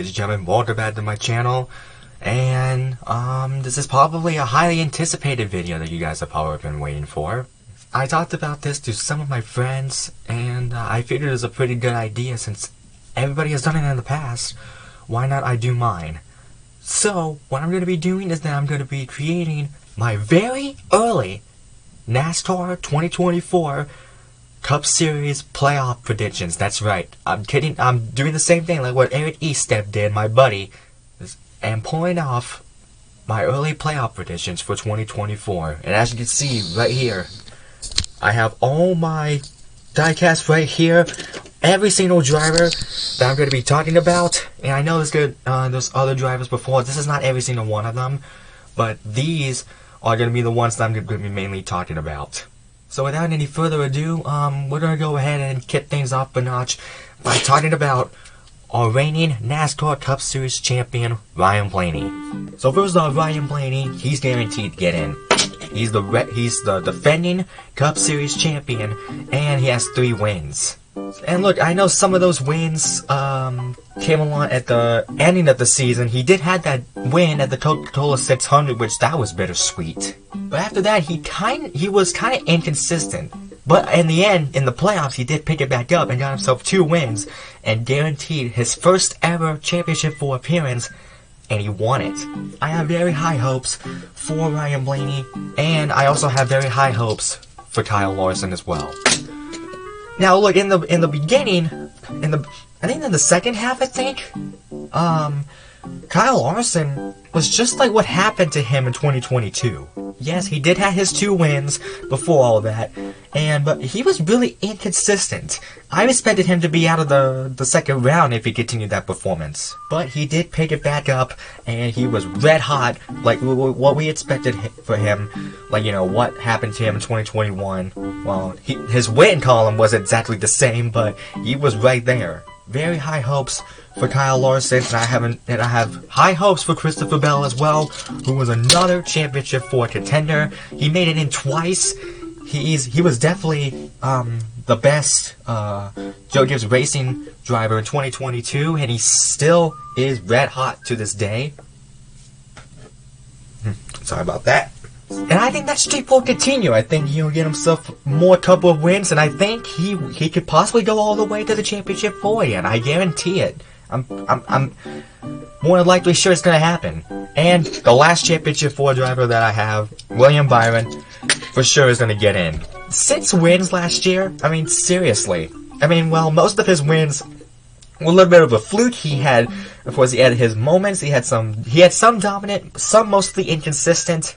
ladies and gentlemen, welcome back to my channel. And this is probably a highly anticipated video that you guys have probably been waiting for. I talked about this to some of my friends, and I figured it was a pretty good idea since everybody has done it in the past. Why not I do mine? So what I'm going to be doing is that I'm going to be creating my very early NASCAR 2024 Cup Series playoff predictions. That's right. I'm kidding. I'm doing the same thing like what Eric Estep did, my buddy, and pulling off my early playoff predictions for 2024. And as you can see right here, I have all my diecast right here. Every single driver that I'm going to be talking about. And I know there's other drivers before. This is not every single one of them, but these are going to be the ones that I'm going to be mainly talking about. So without any further ado, we're going to go ahead and kick things off a notch by talking about our reigning NASCAR Cup Series champion, Ryan Blaney. So first off, Ryan Blaney, he's guaranteed to get in. He's the defending Cup Series champion, and he has 3 wins. And look, I know some of those wins came along at the ending of the season. He did have that win at the Coca-Cola 600, which that was bittersweet. But after that, he was kind of inconsistent. But in the end, in the playoffs, he did pick it back up and got himself 2 wins and guaranteed his first ever Championship 4 appearance, and he won it. I have very high hopes for Ryan Blaney, and I also have very high hopes for Kyle Larson as well. Now look, in the beginning, I think in the second half, Kyle Larson was just like what happened to him in 2022. Yes, he did have his 2 wins before all that, but he was really inconsistent. I expected him to be out of the second round if he continued that performance. But he did pick it back up, and he was red hot, like what we expected for him. Like, you know, what happened to him in 2021. Well, his win column was exactly the same, but he was right there. Very high hopes for Kyle Larson, and I have high hopes for Christopher Bell as well, who was another Championship 4 contender. He made it in twice. He was definitely the best Joe Gibbs Racing driver in 2022, and he still is red hot to this day. Sorry about that. And I think that streak will continue. I think he'll get himself more couple of wins, and I think he could possibly go all the way to the Championship 4 again. I guarantee it. I'm more than likely sure it's gonna happen. And the last Championship 4 driver that I have, William Byron, for sure is gonna get in. 6 wins last year. I mean, seriously. I mean, well, most of his wins were a little bit of a fluke. He had, of course, he had his moments. He had some dominant, some mostly inconsistent.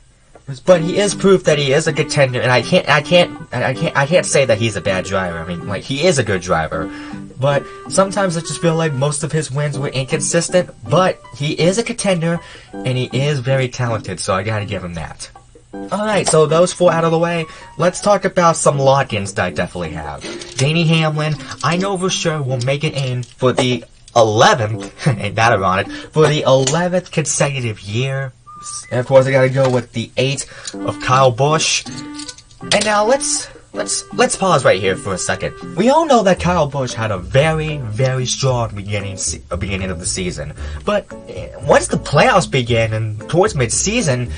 But he is proof that he is a contender, and I can't say that he's a bad driver. I mean, like, he is a good driver. But sometimes I just feel like most of his wins were inconsistent, but he is a contender, and he is very talented, so I gotta give him that. Alright, so those 4 out of the way, let's talk about some lock-ins that I definitely have. Danny Hamlin, I know for sure will make it in for the 11th, ain't that ironic, for the 11th consecutive year. And of course I gotta go with the 8 of Kyle Busch. And now let's pause right here for a second. We all know that Kyle Busch had a very, very strong beginning of the season. But once the playoffs began and towards mid-season,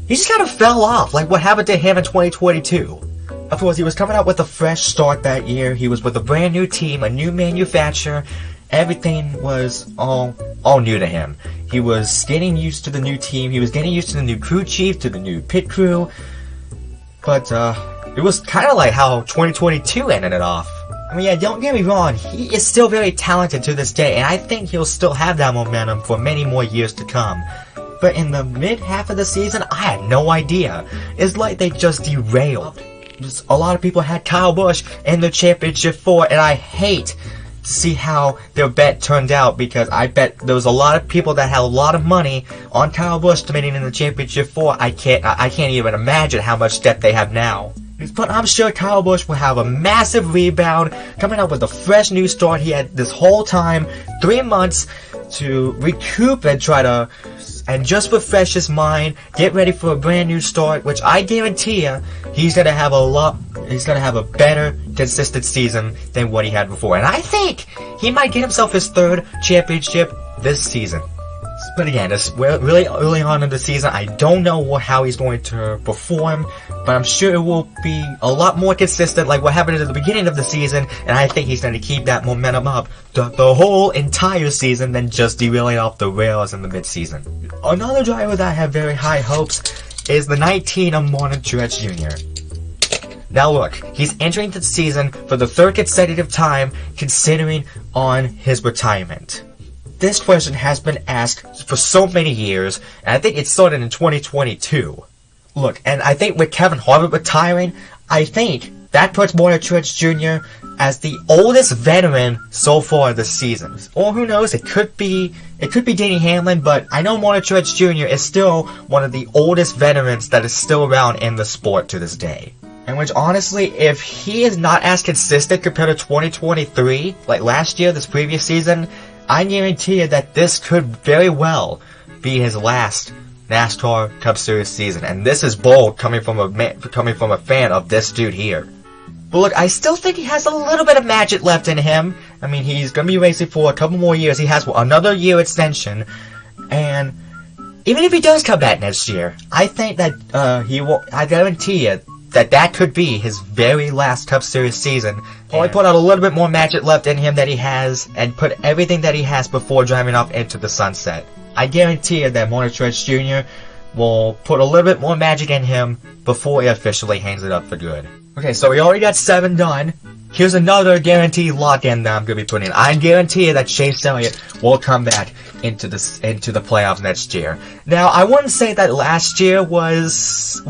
he just kind of fell off, like what happened to him in 2022. Of course, he was coming out with a fresh start that year. He was with a brand new team, a new manufacturer. Everything was all new to him. He was getting used to the new team. He was getting used to the new crew chief, to the new pit crew. But it was kind of like how 2022 ended it off. I mean, yeah, don't get me wrong. He is still very talented to this day, and I think he'll still have that momentum for many more years to come. But in the mid-half of the season, I had no idea. It's like they just derailed. Just a lot of people had Kyle Busch in the Championship 4, and I hate to see how their bet turned out, because I bet there was a lot of people that had a lot of money on Kyle Busch to make it in the Championship 4. I can't even imagine how much debt they have now. But I'm sure Kyle Busch will have a massive rebound, coming up with a fresh new start. He had this whole time, 3 months, to recoup and just refresh his mind, get ready for a brand new start, which I guarantee you, he's gonna have a better, consistent season than what he had before. And I think he might get himself his 3rd championship this season. But again, it's really early on in the season. I don't know how he's going to perform, but I'm sure it will be a lot more consistent like what happened at the beginning of the season, and I think he's going to keep that momentum up the whole entire season than just derailing off the rails in the mid-season. Another driver that I have very high hopes is the 19 of Martin Truex Jr. Now look, he's entering the season for the third consecutive time considering on his retirement. This question has been asked for so many years, and I think it started in 2022. Look, and I think with Kevin Harvick retiring, I think that puts Martin Truex Jr. as the oldest veteran so far this season. Or who knows, it could be Denny Hamlin, but I know Martin Truex Jr. is still one of the oldest veterans that is still around in the sport to this day. And which honestly, if he is not as consistent compared to 2023, like last year, this previous season, I guarantee you that this could very well be his last NASCAR Cup Series season, and this is bold coming from a fan of this dude here. But look, I still think he has a little bit of magic left in him. I mean, he's gonna be racing for a couple more years. He has another year extension, and even if he does come back next year, I think that he will. I guarantee you that could be his very last Cup Series season. Probably put out a little bit more magic left in him that he has, and put everything that he has before driving off into the sunset. I guarantee you that Martin Truex Jr. will put a little bit more magic in him before he officially hangs it up for good. Okay, so we already got 7 done. Here's another guaranteed lock-in that I'm going to be putting in. I guarantee you that Chase Elliott will come back into the playoffs next year. Now, I wouldn't say that last year was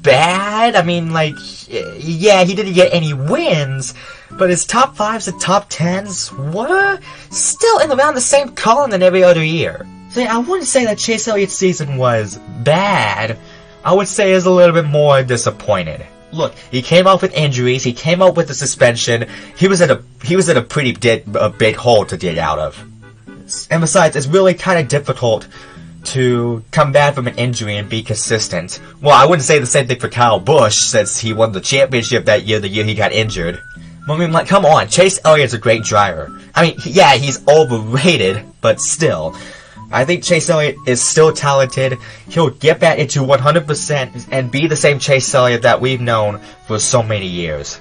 bad. I mean, like, yeah, he didn't get any wins, but his top 5s and top 10s were still in around the same column than every other year. So yeah, I wouldn't say that Chase Elliott's season was bad. I would say it's a little bit more disappointed. Look, he came out with injuries. He came out with a suspension. He was in a pretty big hole to dig out of. And besides, it's really kind of difficult to come back from an injury and be consistent. Well, I wouldn't say the same thing for Kyle Busch, since he won the championship that year, the year he got injured. I mean, like, come on, Chase Elliott's a great driver. I mean, yeah, he's overrated, but still. I think Chase Elliott is still talented. He'll get back into 100% and be the same Chase Elliott that we've known for so many years.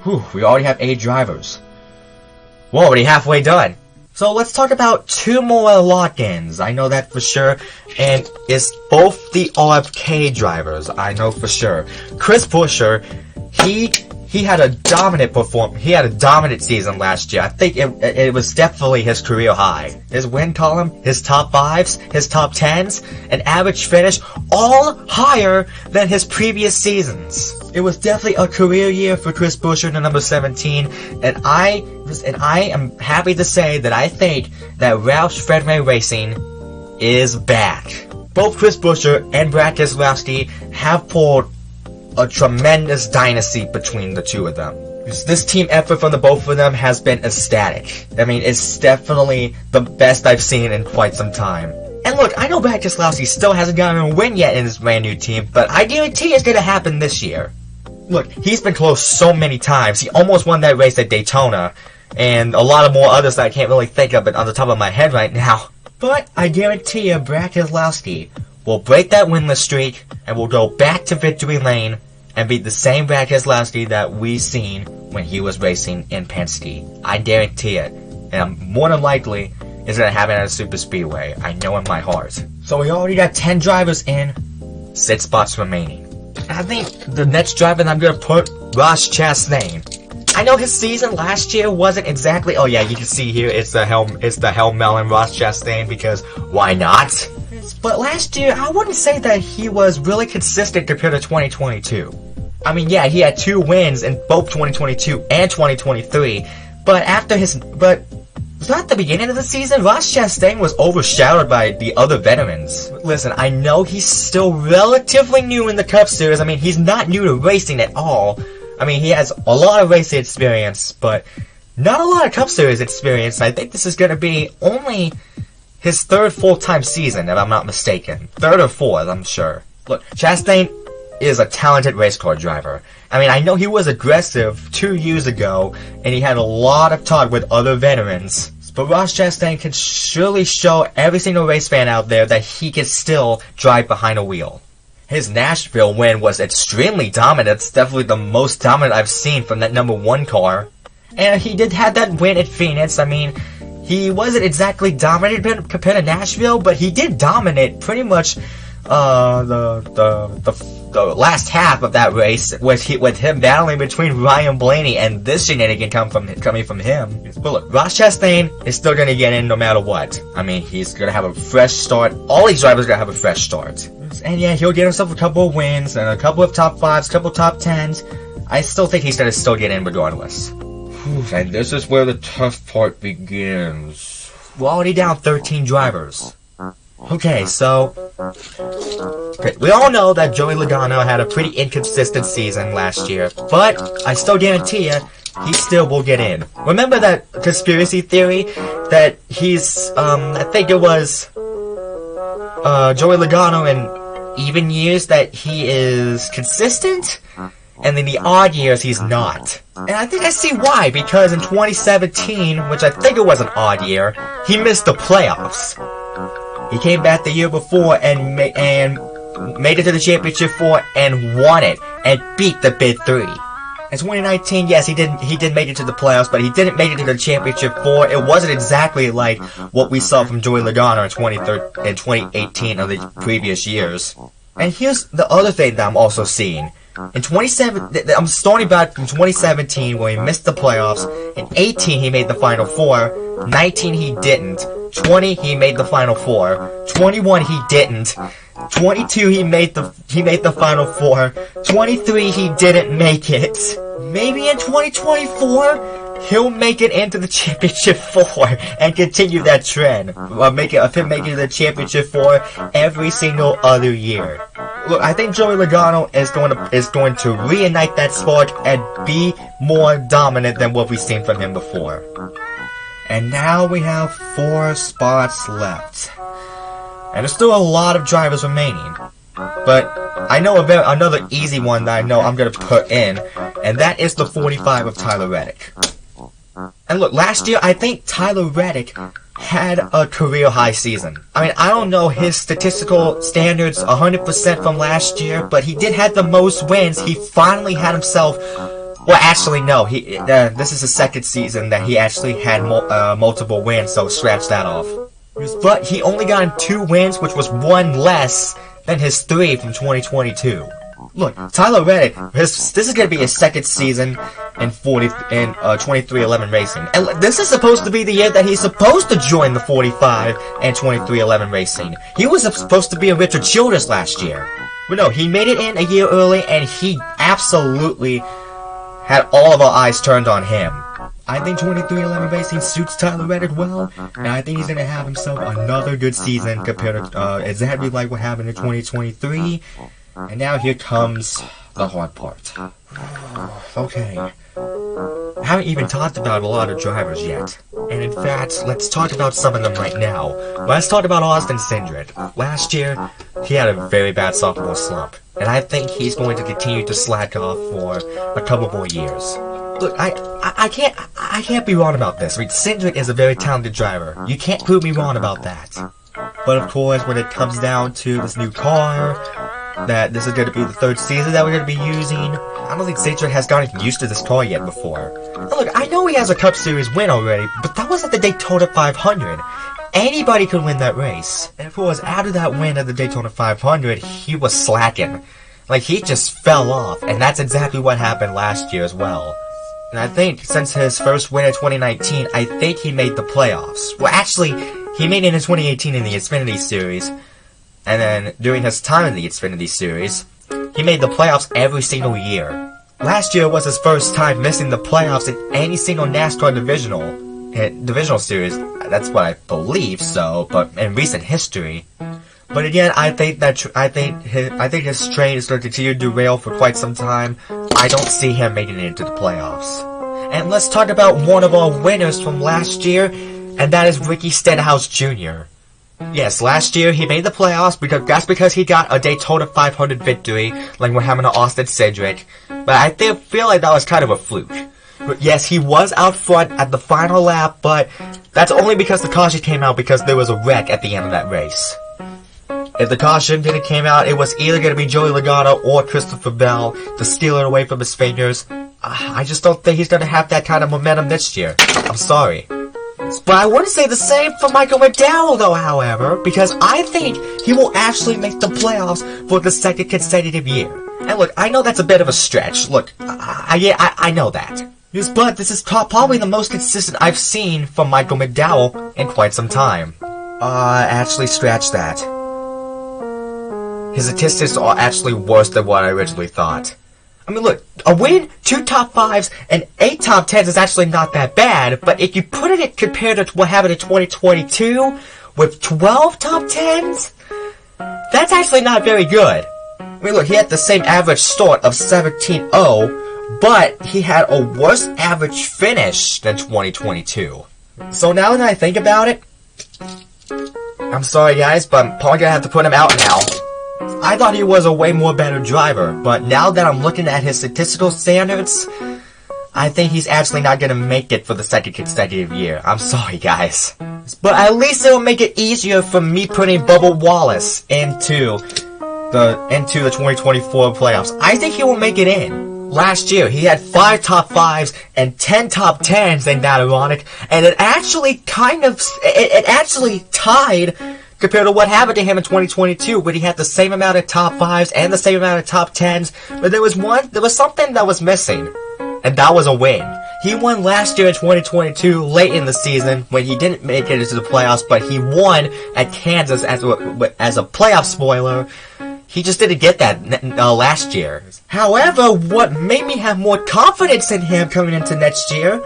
Whew, we already have 8 drivers. We're already halfway done. So let's talk about 2 more lock-ins. I know that for sure. And it's both the RFK drivers. I know for sure. Chris Buescher, he had a dominant season last year. I think it was definitely his career high. His win column, his top 5s, his top 10s, an average finish, all higher than his previous seasons. It was definitely a career year for Chris Buescher, the number 17, and I am happy to say that I think that Roush Fenway Racing is back. Both Chris Buescher and Brad Keselowski have pulled a tremendous dynasty between the two of them. This team effort from the both of them has been ecstatic. I mean, it's definitely the best I've seen in quite some time. And look, I know Brad Keselowski still hasn't gotten a win yet in his brand new team, but I guarantee it's gonna happen this year. Look, he's been close so many times. He almost won that race at Daytona, and a lot of more others that I can't really think of it on the top of my head right now. But I guarantee you, Brad Keselowski will break that winless streak, and will go back to victory lane, and beat the same Brad Keselowski that we seen when he was racing in Penske. I guarantee it. And more than likely, it's going to happen at a super speedway. I know in my heart. So we already got 10 drivers in, 6 spots remaining. I think the next driver that I'm going to put, Ross Chastain. I know his season last year wasn't exactly, oh yeah, you can see here, it's the Hell Melon Ross Chastain, because why not? But last year, I wouldn't say that he was really consistent compared to 2022. I mean, yeah, he had 2 wins in both 2022 and 2023, but at the beginning of the season, Ross Chastain was overshadowed by the other veterans. Listen, I know he's still relatively new in the Cup Series. I mean, he's not new to racing at all. I mean, he has a lot of racing experience, but not a lot of Cup Series experience. I think this is going to be only his 3rd full-time season, if I'm not mistaken. 3rd or 4th, I'm sure. Look, Chastain is a talented race car driver. I mean, I know he was aggressive 2 years ago, and he had a lot of talk with other veterans. But Ross Chastain can surely show every single race fan out there that he can still drive behind a wheel. His Nashville win was extremely dominant. It's definitely the most dominant I've seen from that number 1 car. And he did have that win at Phoenix. I mean, he wasn't exactly dominant compared to Nashville, but he did dominate pretty much the last half of that race with him battling between Ryan Blaney and this shenanigan coming from him. But look, Ross Chastain is still gonna get in no matter what. I mean, he's gonna have a fresh start. All these drivers are gonna have a fresh start. And yeah, he'll get himself a couple of wins and a couple of top 5s, a couple of top 10s. I still think he's gonna still get in regardless. And this is where the tough part begins. We're already down 13 drivers. Okay, so we all know that Joey Logano had a pretty inconsistent season last year, but I still guarantee you, he still will get in. Remember that conspiracy theory that he's, I think it was, Joey Logano in even years that he is consistent, and in the odd years he's not. And I think I see why, because in 2017, which I think it was an odd year, he missed the playoffs. He came back the year before and made it to the Championship 4 and won it and beat the Big 3. In 2019, yes, he did make it to the playoffs, but he didn't make it to the Championship 4. It wasn't exactly like what we saw from Joey Logano in 2018 of the previous years. And here's the other thing that I'm also seeing. In 2017, I'm starting back from 2017 where he missed the playoffs. In 18, he made the Final 4. 19, he didn't. 20, he made the Final 4. 21, he didn't. 22, he made the Final 4. 23, he didn't make it. Maybe in 2024, he'll make it into the Championship 4 and continue that trend of him making the Championship 4 every single other year. Look, I think Joey Logano is going to reignite that spark and be more dominant than what we've seen from him before. And now we have 4 spots left. And there's still a lot of drivers remaining. But I know another easy one that I know I'm going to put in, and that is the 45 of Tyler Reddick. And look, last year I think Tyler Reddick had a career-high season. I mean, I don't know his statistical standards 100% from last year, but he did have the most wins. He finally had himself... Well, actually, no. This is the second season that he actually had multiple wins, so scratch that off. But he only got 2 wins, which was 1 less than his 3 from 2022. Look, Tyler Reddick, this is going to be his second season in 2311 Racing. And this is supposed to be the year that he's supposed to join the 45 and 2311 Racing. He was supposed to be in Richard Childress last year. But no, he made it in a year early, and he absolutely had all of our eyes turned on him. I think 2311 Racing suits Tyler Reddick well, and I think he's going to have himself another good season compared to exactly like what happened in 2023. And now here comes the hard part. Okay. I haven't even talked about a lot of drivers yet. And in fact, let's talk about some of them right now. Let's talk about Austin Cindric. Last year, he had a very bad sophomore slump. And I think he's going to continue to slack off for a couple more years. Look, I can't be wrong about this. I mean, Cindric is a very talented driver. You can't prove me wrong about that. But of course, when it comes down to this new car, that this is going to be the 3rd season that we're going to be using, I don't think Cindric has gotten used to this car yet before. Now look, I know he has a Cup Series win already, but that was at the Daytona 500. Anybody could win that race. And of course, after that win at the Daytona 500, he was slacking. Like, he just fell off, and that's exactly what happened last year as well. And I think, since his first win in 2019, I think he made the playoffs. Well, actually, he made it in 2018 in the Xfinity Series, and then during his time in the Xfinity Series, he made the playoffs every single year. Last year was his first time missing the playoffs in any single NASCAR divisional series. That's what I believe so, but in recent history. But again, I think his train is going to continue to derail for quite some time. I don't see him making it into the playoffs. And let's talk about one of our winners from last year, and that is Ricky Stenhouse Jr. Yes, last year he made the playoffs because he got a Daytona 500 victory, like what happened to Austin Cindric. But I feel like that was kind of a fluke. Yes, he was out front at the final lap, but that's only because the caution came out because there was a wreck at the end of that race. If the caution didn't came out, it was either going to be Joey Logano or Christopher Bell to steal it away from his fingers. I just don't think he's going to have that kind of momentum next year. I'm sorry. But I wouldn't say the same for Michael McDowell, though, however, because I think he will actually make the playoffs for the second consecutive year. And look, I know that's a bit of a stretch. Look, I know that. Yes, but this is probably the most consistent I've seen from Michael McDowell in quite some time. Actually, scratch that. His statistics are actually worse than what I originally thought. I mean, look, a win, 2 top 5s, and 8 top 10s is actually not that bad, but if you put it compared to what happened in 2022, with 12 top 10s, that's actually not very good. I mean, look, he had the same average start of 17-0, but he had a worse average finish than 2022. So now that I think about it, I'm sorry guys, but I'm probably gonna have to put him out now. I thought he was a way more better driver, but now that I'm looking at his statistical standards, I think he's actually not gonna make it for the second consecutive year. I'm sorry, guys. But at least it'll make it easier for me putting Bubba Wallace into the 2024 playoffs. I think he will make it in. Last year, he had 5 top 5s and 10 top 10s, ain't that ironic? And it actually it actually tied compared to what happened to him in 2022, where he had the same amount of top 5s and the same amount of top 10s, but there was something that was missing, and that was a win. He won last year in 2022, late in the season, when he didn't make it into the playoffs, but he won at Kansas as a playoff spoiler. He just didn't get that last year. However, what made me have more confidence in him coming into next year,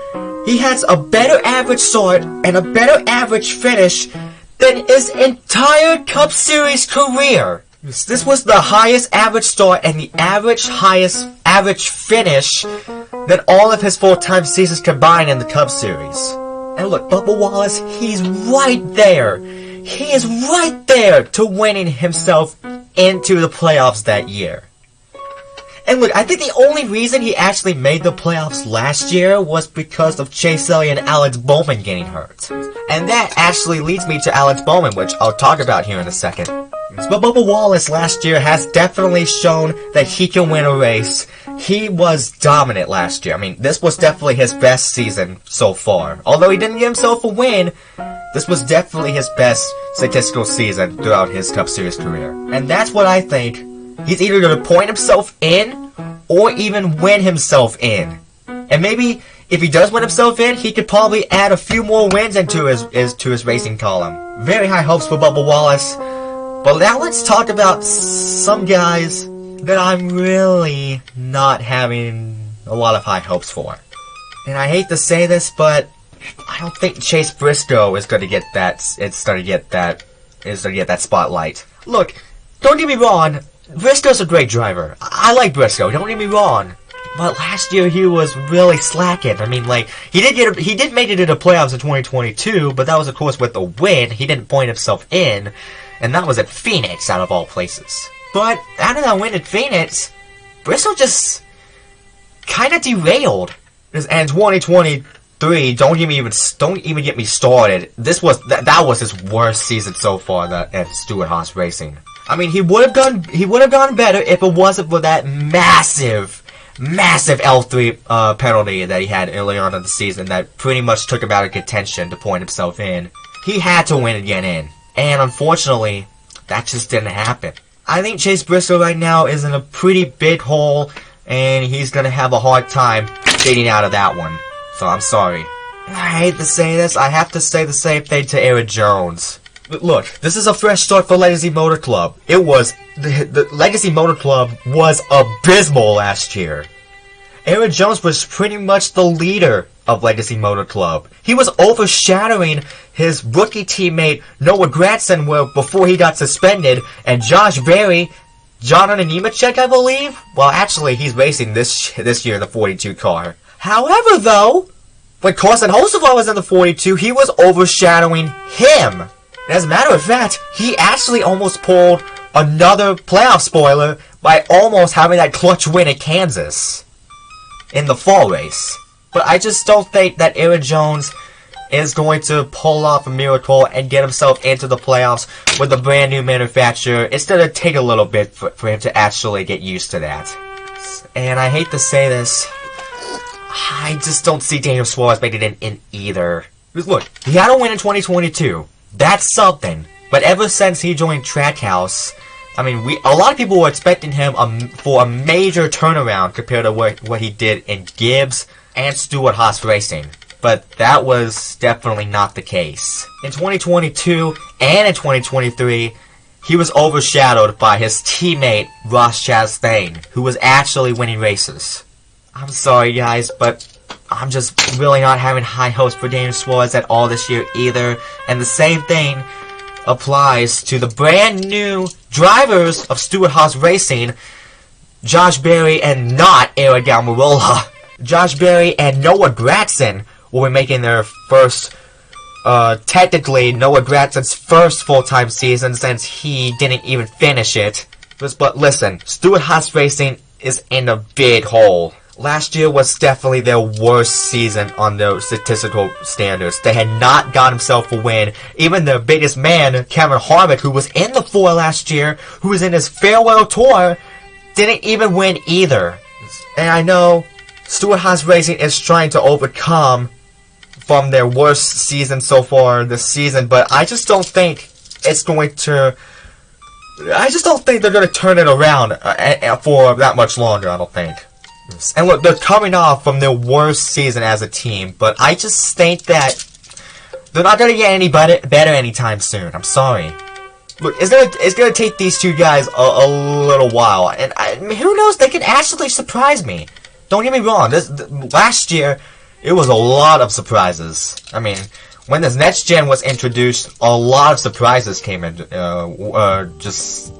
he has a better average start and a better average finish than his entire Cup Series career. This was the highest average start and the highest average finish than all of his full-time seasons combined in the Cup Series. And look, Bubba Wallace, he's right there. He is right there to winning himself into the playoffs that year. And look, I think the only reason he actually made the playoffs last year was because of Chase Elliott and Alex Bowman getting hurt. And that actually leads me to Alex Bowman, which I'll talk about here in a second. But Bubba Wallace last year has definitely shown that he can win a race. He was dominant last year. I mean, this was definitely his best season so far. Although he didn't give himself a win, this was definitely his best statistical season throughout his Cup Series career. And that's what I think. He's either going to point himself in, or even win himself in. And maybe, if he does win himself in, he could probably add a few more wins into his racing column. Very high hopes for Bubba Wallace. But now let's talk about some guys that I'm really not having a lot of high hopes for. And I hate to say this, but I don't think Chase Briscoe is going to get that spotlight. Look, don't get me wrong, Briscoe's a great driver. I like Briscoe, don't get me wrong. But last year he was really slacking. I mean, like, he did make it into playoffs in 2022, but that was of course with a win. He didn't point himself in, and that was at Phoenix, out of all places. But out of that win at Phoenix, Briscoe just kind of derailed. And 2023, don't even get me started. That was his worst season so far at Stewart Haas Racing. I mean, he would have gone better if it wasn't for that massive L3 penalty that he had early on in the season that pretty much took him out of contention to point himself in. He had to win and get in. And unfortunately, that just didn't happen. I think Chase Briscoe right now is in a pretty big hole, and he's gonna have a hard time getting out of that one. So I'm sorry. I hate to say this, I have to say the same thing to Aaron Jones. But look, this is a fresh start for Legacy Motor Club. The Legacy Motor Club was abysmal last year. Aaron Jones was pretty much the leader of Legacy Motor Club. He was overshadowing his rookie teammate Noah Gragson before he got suspended, and Josh Berry, Jonathan Nemechek, I believe? Well, actually, he's racing this year in the 42 car. However, though, when Carson Hocevar was in the 42, he was overshadowing him. As a matter of fact, he actually almost pulled another playoff spoiler by almost having that clutch win at Kansas in the fall race. But I just don't think that Aaron Jones is going to pull off a miracle and get himself into the playoffs with a brand new manufacturer. It's going to take a little bit for him to actually get used to that. And I hate to say this, I just don't see Daniel Suarez making it in either. Look, he had a win in 2022. That's something. But ever since he joined Trackhouse, I mean, a lot of people were expecting him for a major turnaround compared to what he did in Gibbs and Stewart-Haas Racing. But that was definitely not the case. In 2022 and in 2023, he was overshadowed by his teammate Ross Chastain, who was actually winning races. I'm sorry guys, but I'm just really not having high hopes for Daniel Suarez at all this year either. And the same thing applies to the brand new drivers of Stewart-Haas Racing, Josh Berry and not Eric Almirola. Josh Berry and Noah Gragson will be making their first, technically Noah Gragson's first full-time season since he didn't even finish it. But listen, Stewart-Haas Racing is in a big hole. Last year was definitely their worst season on the statistical standards. They had not got himself a win. Even their biggest man, Kevin Harvick, who was in the 4 last year, who was in his farewell tour, didn't even win either. And I know Stewart-Haas Racing is trying to overcome from their worst season so far this season, but I just don't think it's going to... I just don't think they're going to turn it around for that much longer, I don't think. And look, they're coming off from their worst season as a team, but I just think that they're not going to get any better anytime soon. I'm sorry. Look, it's gonna take these two guys a little while, and who knows, they could actually surprise me. Don't get me wrong, last year, it was a lot of surprises. I mean, when this next gen was introduced, a lot of surprises came in, just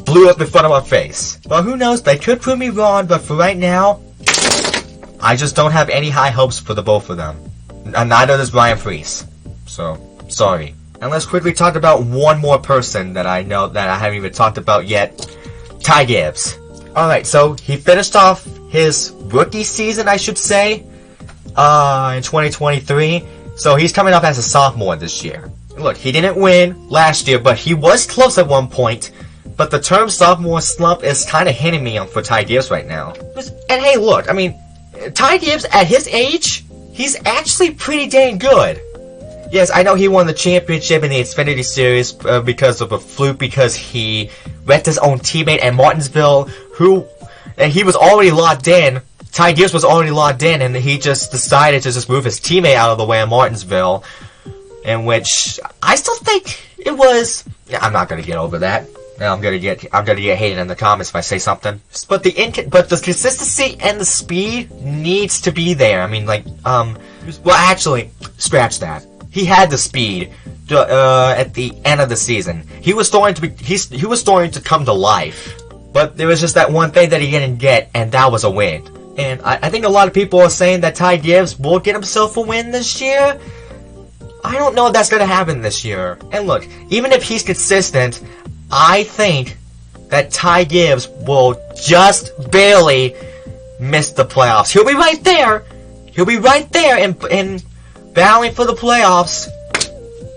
blew up in front of our face. But who knows, they could prove me wrong, but for right now, I just don't have any high hopes for the both of them. And neither does Ryan Preece. So, sorry. And let's quickly talk about one more person that I know that I haven't even talked about yet. Ty Gibbs. Alright, so he finished off his rookie season, I should say, in 2023. So he's coming up as a sophomore this year. Look, he didn't win last year, but he was close at one point. But the term sophomore slump is kind of hitting me for Ty Gibbs right now. And hey, look, I mean, Ty Gibbs, at his age, he's actually pretty dang good. Yes, I know he won the championship in the Xfinity Series because of a fluke, because he wrecked his own teammate at Martinsville, and he was already locked in. Ty Gibbs was already locked in, and he just decided to just move his teammate out of the way at Martinsville, in which I still think it was. Yeah, I'm not gonna get over that. I'm gonna get hated in the comments if I say something. But the consistency and the speed needs to be there. I mean, like, well, actually, scratch that. He had the speed at the end of the season. He was starting to come to life. But there was just that one thing that he didn't get, and that was a win. And I think a lot of people are saying that Ty Gibbs will get himself a win this year. I don't know if that's gonna happen this year. And look, even if he's consistent, I think that Ty Gibbs will just barely miss the playoffs. He'll be right there. He'll be right there in battling for the playoffs.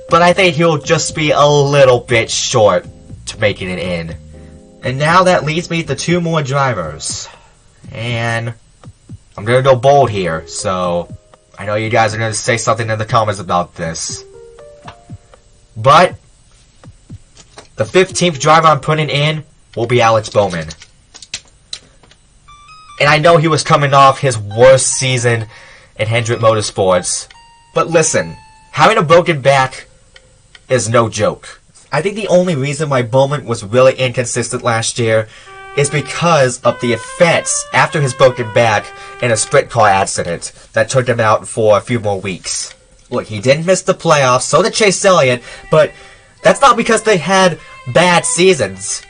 But I think he'll just be a little bit short to making it in. And now that leads me to two more drivers. And I'm gonna go bold here, so I know you guys are gonna say something in the comments about this. But the 15th driver I'm putting in will be Alex Bowman. And I know he was coming off his worst season in Hendrick Motorsports. But listen, having a broken back is no joke. I think the only reason why Bowman was really inconsistent last year is because of the effects after his broken back in a sprint car accident that took him out for a few more weeks. Look, he didn't miss the playoffs, so did Chase Elliott, but that's not because they had bad seasons.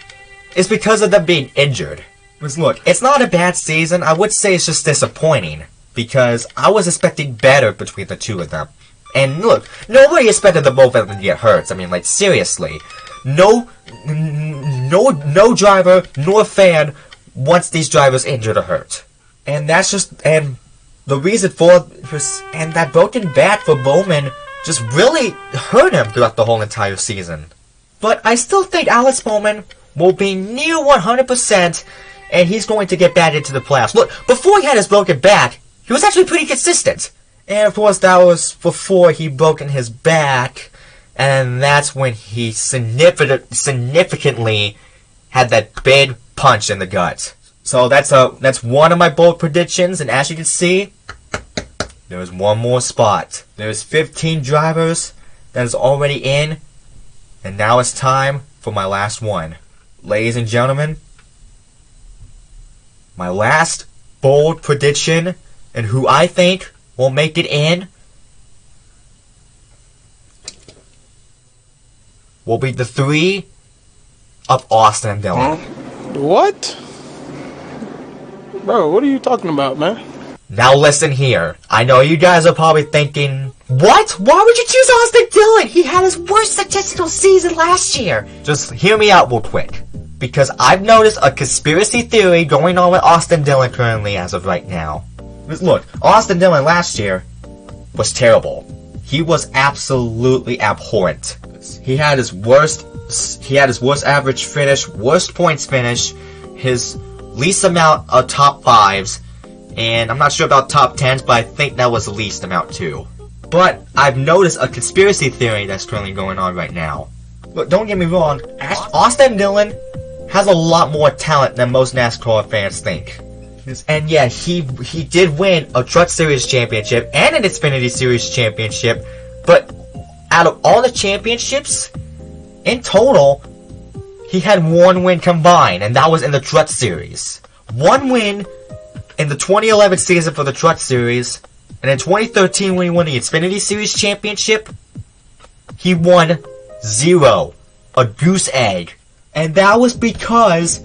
It's because of them being injured. Because look, it's not a bad season. I would say it's just disappointing, because I was expecting better between the two of them. And look, nobody expected the both of them to get hurt. I mean, like, seriously. No driver nor fan wants these drivers injured or hurt. And that's just, and the reason for and that broken back for Bowman just really hurt him throughout the whole entire season. But I still think Alex Bowman will be near 100%, and he's going to get back into the playoffs. Look, before he had his broken back, he was actually pretty consistent. And of course, that was before he broken his back, and that's when he significantly had that big punch in the gut. So that's one of my bold predictions, and as you can see, there's one more spot. There's 15 drivers that is already in, and now it's time for my last one. Ladies and gentlemen, my last bold prediction, and who I think will make it in, will be the 3 of Austin and Dillon. What? Bro, what are you talking about, man? Now listen here. I know you guys are probably thinking, what? Why would you choose Austin Dillon? He had his worst statistical season last year. Just hear me out real quick. Because I've noticed a conspiracy theory going on with Austin Dillon currently as of right now. Look, Austin Dillon last year was terrible. He was absolutely abhorrent. He had his worst average finish, worst points finish, his least amount of top 5s, and I'm not sure about top 10s, but I think that was the least amount too. But I've noticed a conspiracy theory that's currently going on right now. Look, don't get me wrong, Austin Dillon has a lot more talent than most NASCAR fans think. And yeah, he did win a Truck Series championship and an Xfinity Series championship, but out of all the championships, in total, he had 1 win combined, and that was in the Truck Series. 1 win in the 2011 season for the Truck Series, and in 2013 when he won the Xfinity Series championship, he won 0. A goose egg. And that was because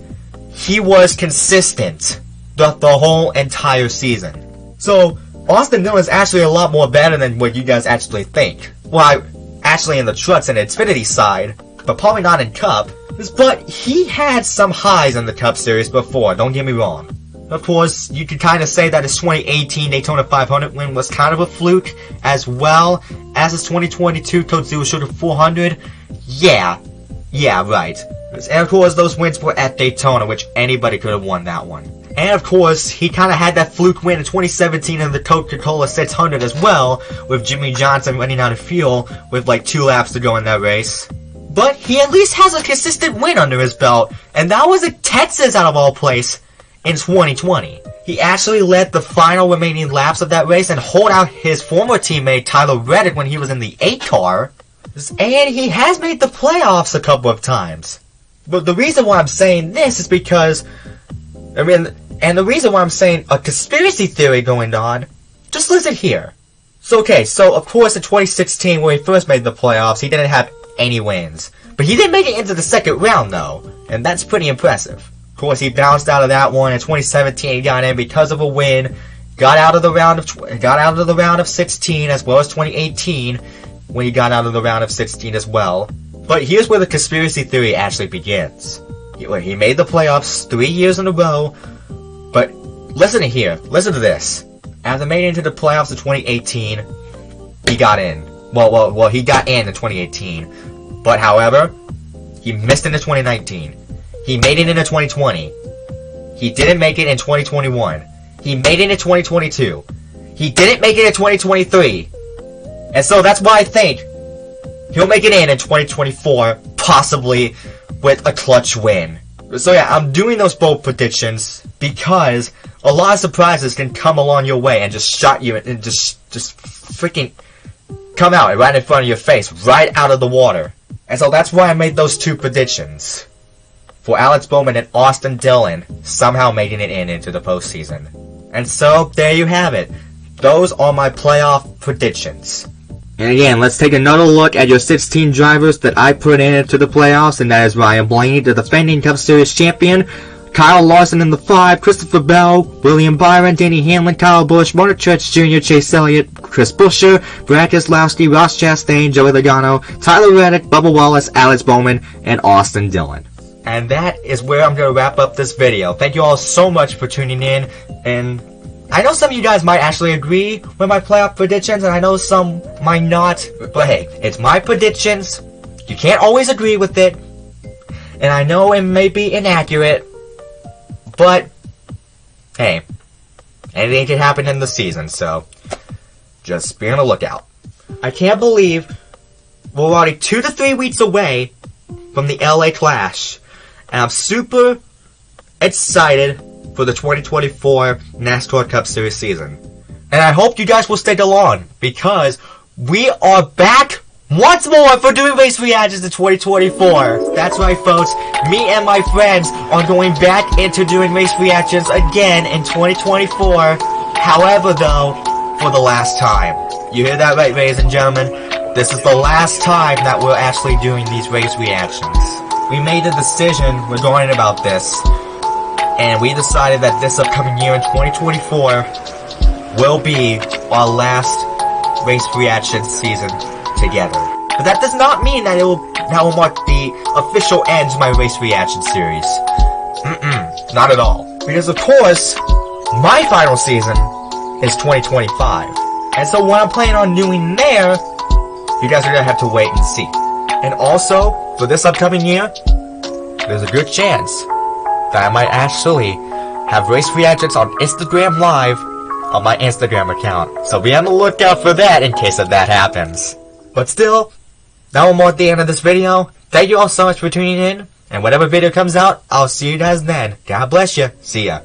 he was consistent throughout the whole entire season. So, Austin Dillon is actually a lot more better than what you guys actually think. Well, actually in the trucks and Xfinity side, but probably not in Cup. But he had some highs in the Cup Series before, don't get me wrong. Of course, you could kind of say that his 2018 Daytona 500 win was kind of a fluke, as well as his 2022 Code Zero Sugar 400. Yeah, right. And of course, those wins were at Daytona, which anybody could have won that one. And of course, he kind of had that fluke win in 2017 in the Coca-Cola 600 as well, with Jimmy Johnson running out of fuel with like 2 laps to go in that race. But he at least has a consistent win under his belt, and that was at Texas out of all place in 2020. He actually led the final remaining laps of that race and hold out his former teammate Tyler Reddick when he was in the 8 car. And he has made the playoffs a couple of times. But the reason why I'm saying this is because, and the reason why I'm saying a conspiracy theory going on, just listen here. So of course in 2016 when he first made the playoffs, he didn't have any wins. But he did make it into the second round though, and that's pretty impressive. Of course, he bounced out of that one in 2017. He got in because of a win, got out of the round of 16 as well as 2018 when he got out of the round of 16 as well. But here's where the conspiracy theory actually begins. He made the playoffs 3 years in a row, but listen to this. After making it into the playoffs in 2018, he got in. Well, he got in 2018. But however, he missed it in 2019. He made it into 2020. He didn't make it in 2021. He made it in 2022. He didn't make it in 2023. And so that's why I think he'll make it in 2024, possibly with a clutch win. So yeah, I'm doing those bold predictions because a lot of surprises can come along your way and just shot you and just freaking come out right in front of your face, right out of the water. And so that's why I made those 2 predictions. For Alex Bowman and Austin Dillon somehow making it into the postseason. And so, there you have it. Those are my playoff predictions. And again, let's take another look at your 16 drivers that I put into the playoffs, and that is Ryan Blaney, the defending Cup Series champion, Kyle Larson in the 5, Christopher Bell, William Byron, Danny Hamlin, Kyle Busch, Martin Truex Jr., Chase Elliott, Chris Buescher, Brad Keselowski, Ross Chastain, Joey Logano, Tyler Reddick, Bubba Wallace, Alex Bowman, and Austin Dillon. And that is where I'm going to wrap up this video. Thank you all so much for tuning in, and I know some of you guys might actually agree with my playoff predictions, and I know some might not, but hey, it's my predictions. You can't always agree with it, and I know it may be inaccurate, but hey, anything can happen in the season, so just be on the lookout. I can't believe we're already 2 to 3 weeks away from the LA Clash, and I'm super excited for the 2024 NASCAR Cup Series season. And I hope you guys will stay along, because we are back once more for doing race reactions in 2024. That's right, folks. Me and my friends are going back into doing race reactions again in 2024. However, though, for the last time. You hear that right, ladies and gentlemen? This is the last time that we're actually doing these race reactions. We made a decision regarding about this, and we decided that this upcoming year in 2024 will be our last race reaction season together. But that does not mean that that will mark the official end to my race reaction series. Not at all. Because of course, my final season is 2025. And so what I'm planning on doing there, you guys are gonna have to wait and see. And also, for this upcoming year, there's a good chance that I might actually have race reactions on Instagram Live on my Instagram account. So be on the lookout for that in case that happens. But still, that will mark the end of this video. Thank you all so much for tuning in. And whatever video comes out, I'll see you guys then. God bless you. See ya.